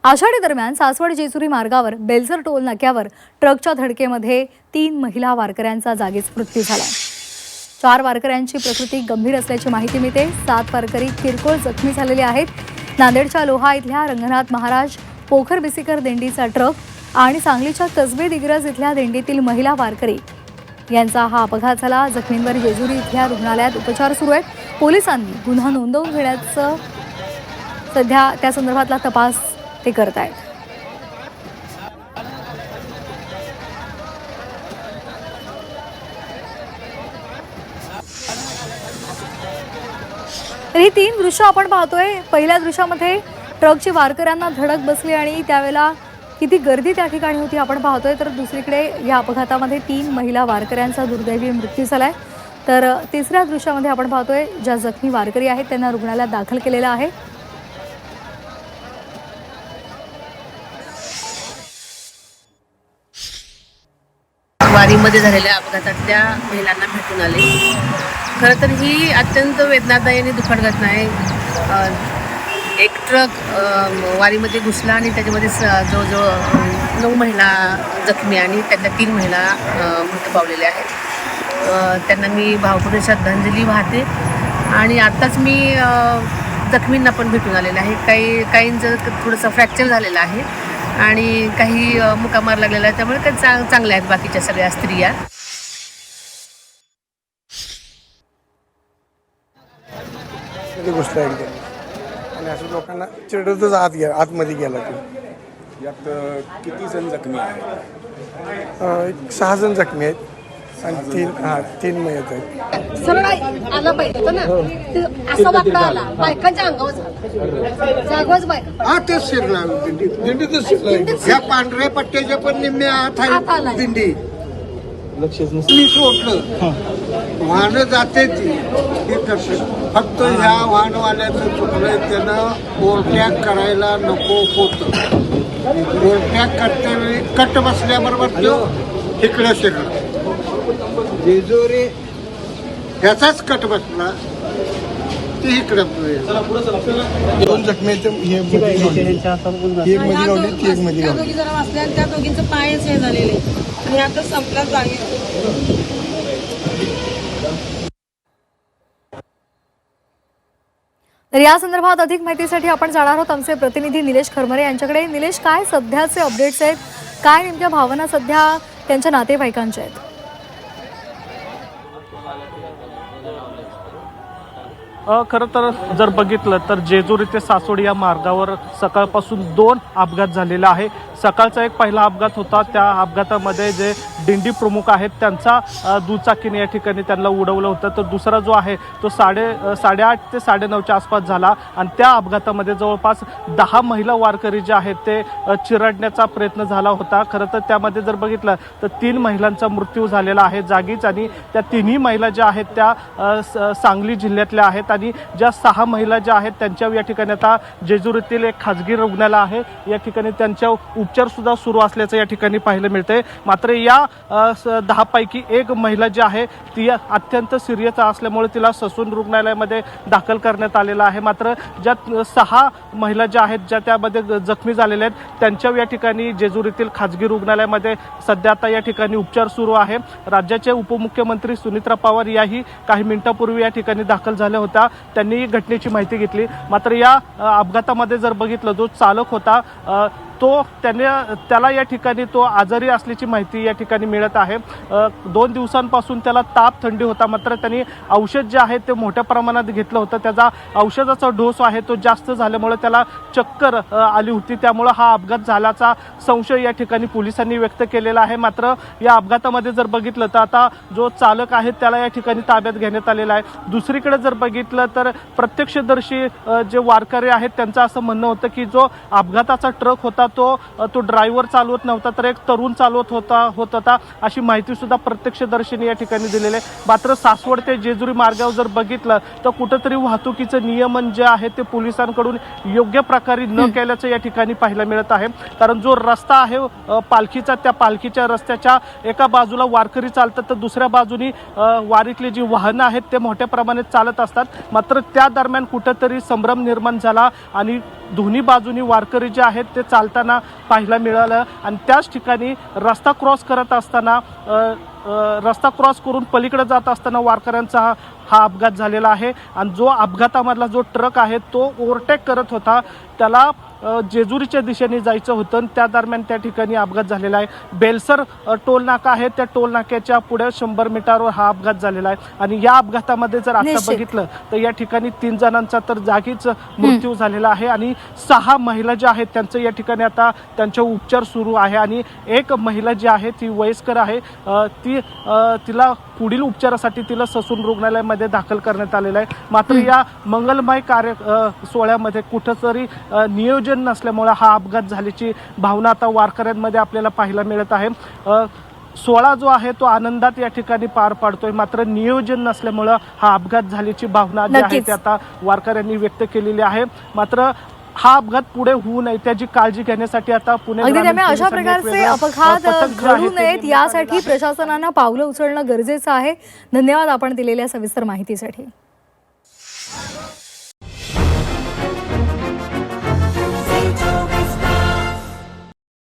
आषाढी दरम्यान सासवड जेजुरी मार्गावर बेलसर टोल नाक्यावर ट्रकच्या धडकेमध्ये 3 महिला वारकऱ्यांचा जागीच मृत्यू झाला। 4 वारकऱ्यांची प्रकृती गंभीर असल्याची माहिती मिळते। 7 वारकरी किरकोळ जखमी झालेले आहेत। नांदेडच्या लोहा इथल्या रंगनाथ महाराज पोखर बिसीकर दिंडीचा ट्रक आणि सांगलीच्या कसबे दिग्रज इथल्या दिंडीतील महिला वारकरी यांचा हा अपघात झाला। जखमींवर जेजुरी इथल्या रुग्णालयात उपचार सुरू आहेत। पोलिसांनी गुन्हा नोंदवून घेण्याचं सध्या त्या संदर्भातला तपास ते करत आहेत। तर ही 3 दृश्य आपण पाहतोय। पहिल्या दृश्यामध्ये ट्रकची वारकऱ्यांना धडक बसली आणि त्यावेळेला किती गर्दी त्या ठिकाणी होती आपण पाहतोय। तर दुसरीकडे या अपघातामध्ये 3 महिला वारकऱ्यांचा दुर्दैवी मृत्यू झालाय। तर तिसऱ्या दृश्यामध्ये आपण पाहतोय ज्या जखमी वारकरी आहेत त्यांना रुग्णालयात दाखल केलेलं आहे। वारीमध्ये झालेल्या अपघातातल्या महिलांना भेटून आले। खरं तर ही अत्यंत वेदनादायी आणि दुःखद घटना आहे। एक ट्रक वारीमध्ये घुसला आणि त्याच्यामध्ये जवळजवळ 9 महिला जखमी आणि त्यातल्या 3 महिला मृत्यू पावलेल्या आहेत। त्यांना मी भावपूर्ण श्रद्धांजली वाहते आणि आत्ताच मी जखमींना पण भेटून आलेलं आहे। काहींचं थोडंसं फ्रॅक्चर झालेलं आहे आणि काही मुकामार लागलेला आहे, त्यामुळे काही चांगल्या आहेत बाकीच्या सगळ्या स्त्रिया। गोष्ट आहे आणि असं लोकांना चिरडतच आतमध्ये गेला तो। यात किती जण जखमी आहेत? 6 जण जखमी आहेत आणि 3 मयत आहेत। सरळ आला पाहिजे ना, असा वाकडा आला बायकांच्या अंगावर जागवाच बायका हा तेच शिरला दिंडीतच शिरला। ह्या पांढऱ्या पट्ट्याच्या पण निम्म्या हात आहे दिंडी। मी सोडलं वाहनं जाते ती फक्त ह्या वाहनवाल्याचं चुकलंय, त्यानं ओव्हरटॅक करायला नको होतं। ओव्हरटॅक करते कट बसल्याबरोबर तो इकडं शिरला। जेजुरी ह्याचाच कट बसला ते इकडं। 2 जखमी आहेत, एक मध्ये गावली ती एक मध्ये गावली। जरा वाचल्या त्या दोघींचं पायच हे झालेले आणि आता संपला जागे। तर या संदर्भात अधिक माहितीसाठी आपण जाणार आहोत आमचे प्रतिनिधी निलेश खरमरे यांच्याकडे। निलेश, काय सध्याचे अपडेट्स आहेत? काय नेमक्या भावना सध्या त्यांच्या नातेवाईकांच्या आहेत? खरं तर जर बघितलं तर जेजुरी ते सासवड या मार्गावर सकाळपासून 2 अपघात झालेला आहे। सकाळचा एक पहिला अपघात होता, त्या अपघातामध्ये जे दिंडी प्रमुख आहेत त्यांचा दुचाकीने या ठिकाणी त्यांना उडवलं होतं। तर दुसरा जो आहे तो 8:30 ते 9:30च्या आसपास झाला आणि त्या अपघातामध्ये जवळपास 10 महिला वारकरी जे आहेत ते चिरडण्याचा प्रयत्न झाला होता। खरं तर त्यामध्ये जर बघितलं तर 3 महिलांचा मृत्यू झालेला आहे जागीच आणि त्या 3ही महिला ज्या आहेत त्या सांगली जिल्ह्यातल्या आहेत आणि ज्या 6 महिला ज्या आहेत त्यांच्या या ठिकाणी आता जेजुरीतील एक खाजगी रुग्णालय आहे, या ठिकाणी त्यांच्या उपचार सुद्धा सुरू असल्याचं या ठिकाणी पाहायला मिळते। मात्र या 10 पैकी एक महिला जी आहे ती अत्यंत सिरियस असल्यामुळे तिला ससून रुग्णालयामध्ये दाखल करण्यात आलेलं आहे। मात्र ज्या 6 महिला ज्या आहेत ज्या त्यामध्ये जखमी झालेल्या आहेत त्यांच्या या ठिकाणी जेजुरीतील खाजगी रुग्णालयामध्ये सध्या आता या ठिकाणी उपचार सुरू आहे। राज्याचे उपमुख्यमंत्री सुनीत्रा पवार याही काही मिनिटांपूर्वी या ठिकाणी दाखल झाल्या होत्या, त्यांनी घटनेची माहिती घेतली। मात्र या अपघातामध्ये जर बघितलं जो चालक होता त्याला या ठिकाणी तो आजारी असल्याची माहिती या ठिकाणी मिळत आहे। 2 दिवसांपासून त्याला ताप थंडी होता, मात्र त्यांनी औषध जे आहे ते मोठ्या प्रमाणात घेतलं होतं। त्याचा औषधाचा डोस आहे तो जास्त झाल्यामुळे त्याला चक्कर आली होती, त्यामुळे हा अपघात झाल्याचा संशय या ठिकाणी पोलिसांनी व्यक्त केलेला आहे। मात्र या अपघातामध्ये जर बघितलं तर आता जो चालक आहे त्याला या ठिकाणी ताब्यात घेण्यात आलेला आहे। दुसरीकडे जर बघितलं तर प्रत्यक्षदर्शी जे वारकरी आहेत त्यांचं असं म्हणणं होतं की जो अपघाताचा ट्रक होता तो ड्रायव्हर चालवत नव्हता तर एक तरुण चालवत होता अशी माहिती सुद्धा प्रत्यक्षदर्शींनी या ठिकाणी दिलेली आहे। मात्र सासवड ते जेजुरी मार्गावर जर बघितलं तर कुठेतरी वाहतुकीचं नियमन जे आहे ते पोलिसांकडून योग्य प्रकारे न केल्याचं या ठिकाणी पाहायला मिळत आहे। कारण जो रस्ता आहे पालखीचा, त्या पालखीच्या रस्त्याच्या एका बाजूला वारकरी चालतात तर दुसऱ्या बाजूनी वारीतली जी वाहनं आहेत ते मोठ्या प्रमाणात चालत असतात। मात्र त्या दरम्यान कुठेतरी संभ्रम निर्माण झाला आणि दोन्ही बाजूनी वारकरी जे आहेत ते चालताना पाहायला मिळालं आणि त्याच ठिकाणी रस्ता क्रॉस करत असताना रस्ता क्रॉस करून पलीकडे जात असताना वारकऱ्यांचा हा अपघात झालेला आहे आणि जो अपघातामधला जो ट्रक आहे तो ओव्हरटेक करत होता, त्याला जेजुरीच्या दिशेने जायचं होतं आणि त्या दरम्यान त्या ठिकाणी अपघात झालेला आहे। बेलसर टोल नाका आहे, त्या टोल नाक्याच्या पुढे 100 मीटरवर हा अपघात झालेला आहे आणि या अपघातामध्ये जर आता निश्चित. बघितलं तर या ठिकाणी 3 जणांचा तर जागीच मृत्यू झालेला आहे आणि 6 महिला ज्या आहेत त्यांचं या ठिकाणी आता त्यांचे उपचार सुरू आहे आणि एक महिला जी आहे ती वयस्कर आहे, तिला पुढील उपचारासाठी तिला ससून रुग्णालयामध्ये दाखल करण्यात आलेलं आहे। मात्र या मंगलमय सोहळ्यामध्ये कुठंतरी नियोजन नसल्यामुळे हा अपघात झाल्याची भावना आता वारकऱ्यांमध्ये आपल्याला पाहायला मिळत आहे। सोहळा जो आहे तो आनंदात या ठिकाणी पार पाडतोय, मात्र नियोजन नसल्यामुळं हा अपघात झाल्याची भावना जी आहे नक्कीच. ती आता वारकऱ्यांनी व्यक्त केलेली आहे। मात्र हा अपघात पुढे होऊ नये त्याची काळजी घेण्यासाठी आता पुणे अगदी ग्रामीण त्यामुळे अशा पोलिसांनी एक प्रकारचे वेगळं अपघात पथक जे आहे घडू ते नयेत नेमण्यात यासाठी आलेलं आहे। प्रशासनानं पावलं उचलणं गरजेचं आहे। धन्यवाद आपण दिलेल्या सविस्तर माहितीसाठी।